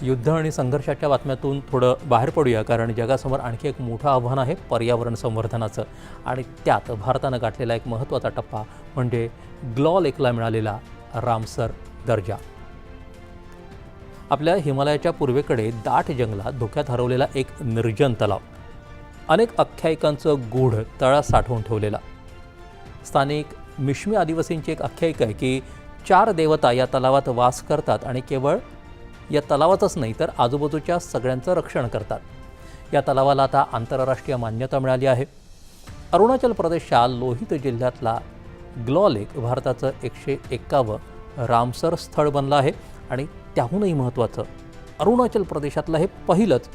युद्ध आणि संघर्षाच्या बातम्यातून थोडं बाहेर पडूया, कारण जगासमोर आणखी एक मोठं आव्हान आहे पर्यावरण संवर्धनाचं. आणि त्यात भारतानं गाठलेला एक महत्त्वाचा टप्पा म्हणजे ग्लॉ-लेकला मिळालेला रामसर दर्जा. आपल्या हिमालयाच्या पूर्वेकडे दाट जंगलात धोक्यात हरवलेला एक निर्जन तलाव, अनेक आख्यायिकांचं गूढ तळात साठवून ठेवलेला. स्थानिक मिश्मी आदिवासींची एक आख्यायिका आहे की 4 देवता या तलावात वास करतात आणि केवळ या तलावातच नाही तर आजूबाजूच्या सगळ्यांचं रक्षण करतात. या तलावाला आता आंतरराष्ट्रीय मान्यता मिळाली आहे. अरुणाचल प्रदेशच्या लोहित जिल्ह्यातला ग्लॉ-लेक भारताचं 151वं रामसर स्थळ बनलं आहे. आणि त्याहूनही महत्त्वाचं, अरुणाचल प्रदेशातलं हे पहिलंच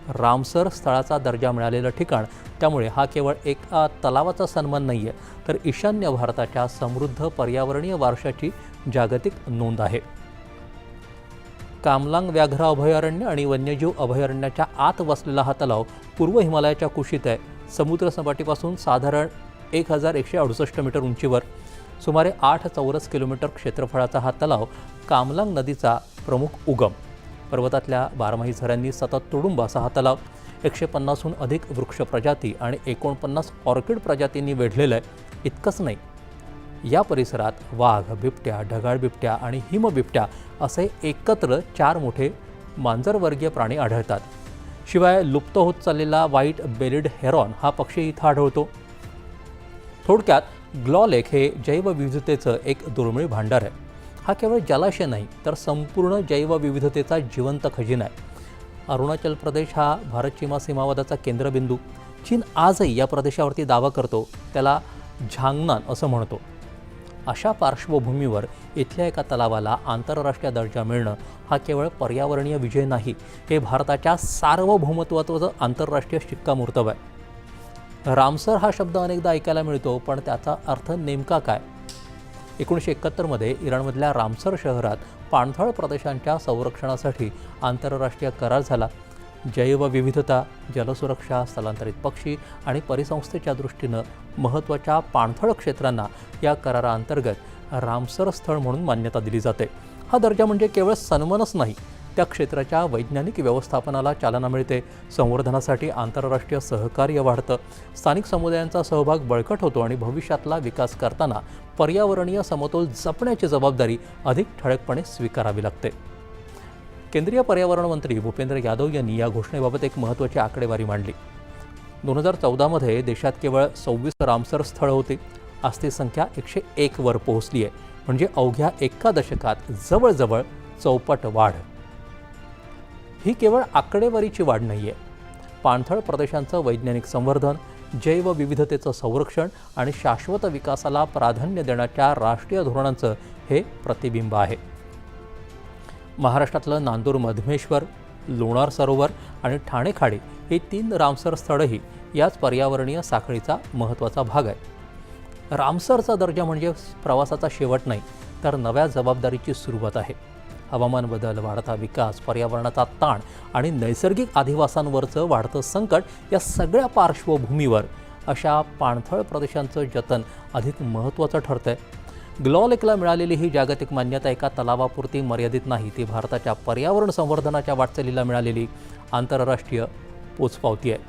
रामसर स्थळाचा दर्जा मिळालेलं ठिकाण. त्यामुळे हा केवळ एका तलावाचा सन्मान नाही आहे, तर ईशान्य भारताच्या समृद्ध पर्यावरणीय वारशाची जागतिक नोंद आहे. कामलांग व्याघ्र अभयारण्य आणि वन्यजीव अभयारण्याच्या आत वसलेला हा तलाव पूर्व हिमालयाच्या कुशीत आहे. समुद्रसपाटीपासून साधारण 1168 मीटर उंचीवर सुमारे 8 चौरस किलोमीटर क्षेत्रफळाचा हा तलाव कामलांग नदीचा प्रमुख उगम. पर्वतातल्या बारमाही झऱ्यांनी सतत तुडुंब असा हा तलाव 150हून अधिक वृक्ष प्रजाती आणि 49 ऑर्किड प्रजातींनी वेढलेला आहे. इतकंच नाही, या परिसरात वाघ, बिबट्या, ढगाळ बिबट्या आणि हिमबिबट्या असे एकत्र 4 मोठे मांजरवर्गीय प्राणी आढळतात. शिवाय लुप्त होत चाललेला व्हाईट बेलिड हेरॉन हा पक्षी इथं आढळतो. थोडक्यात ग्लॉ-लेक हे जैवविविधतेचं एक दुर्मिळ भांडार आहे. हा केवळ जलाशय नाही तर संपूर्ण जैवविविधतेचा जिवंत खजिना आहे. अरुणाचल प्रदेश हा भारत-चीन सीमावादाचा केंद्रबिंदू. चीन आजही या प्रदेशावरती दावा करतो, त्याला झांगनान असं म्हणतो. अशा पार्श्वभूमीवर इथल्या एका तलावाला आंतरराष्ट्रीय दर्जा मिळणं हा केवळ पर्यावरणीय विजय नाही, हे भारताच्या सार्वभौमत्वाचं आंतरराष्ट्रीय शिक्कामोर्तब आहे. रामसर हा शब्द अनेकदा ऐकायला मिळतो, पण त्याचा अर्थ नेमका काय? 1971मध्ये इराणमधल्या रामसर शहरात पाणथळ प्रदेशांच्या संरक्षणासाठी आंतरराष्ट्रीय करार झाला. जैवविविधता, जलसुरक्षा, स्थलांतरित पक्षी आणि परिसंस्थेच्या दृष्टीनं महत्त्वाच्या पाणथळ क्षेत्रांना या कराराअंतर्गत रामसर स्थळ म्हणून मान्यता दिली जाते. हा दर्जा म्हणजे केवळ सन्मानच नाही, त्या क्षेत्राच्या वैज्ञानिक व्यवस्थापनाला चालना मिळते, संवर्धनासाठी आंतरराष्ट्रीय सहकार्य वाढतं, स्थानिक समुदायांचा सहभाग बळकट होतो आणि भविष्यातला विकास करताना पर्यावरणीय समतोल जपण्याची जबाबदारी अधिक ठळकपणे स्वीकारावी लागते. केंद्रीय पर्यावरण मंत्री भूपेंद्र यादव यांनी या घोषणेबाबत एक महत्त्वाची आकडेवारी मांडली. 2014मध्ये देशात केवळ 26 रामसर स्थळं होती. आज ती संख्या 101 वर पोहोचली आहे. म्हणजे अवघ्या एका दशकात जवळजवळ चौपट वाढ. ही केवळ आकडेवारीची वाढ नाही आहे. पाणथळ प्रदेशांचं वैज्ञानिक संवर्धन, जैवविविधतेचं संरक्षण आणि शाश्वत विकासाला प्राधान्य देण्याच्या राष्ट्रीय धोरणांचं हे प्रतिबिंब आहे. महाराष्ट्रातलं नांदूर मधमेश्वर, लोणार सरोवर आणि ठाणे खाडी ही 3 रामसर स्थळंही याच पर्यावरणीय साखळीचा महत्त्वाचा भाग आहे. रामसरचा दर्जा म्हणजे प्रवासाचा शेवट नाही, तर नव्या जबाबदारीची सुरुवात आहे. हवामान बदल, वाढता विकास, पर्यावरणाचा ताण आणि नैसर्गिक अधिवासांवरचं वाढतं संकट या सगळ्या पार्श्वभूमीवर अशा पाणथळ प्रदेशांचं जतन अधिक महत्त्वाचं ठरतंय. ग्लॉ-लेकला मिळालेली ही जागतिक मान्यता एका तलावापुरती मर्यादित नाही, ती भारताच्या पर्यावरण संवर्धनाच्या वाटचालीला मिळालेली आंतरराष्ट्रीय पोचपावती आहे.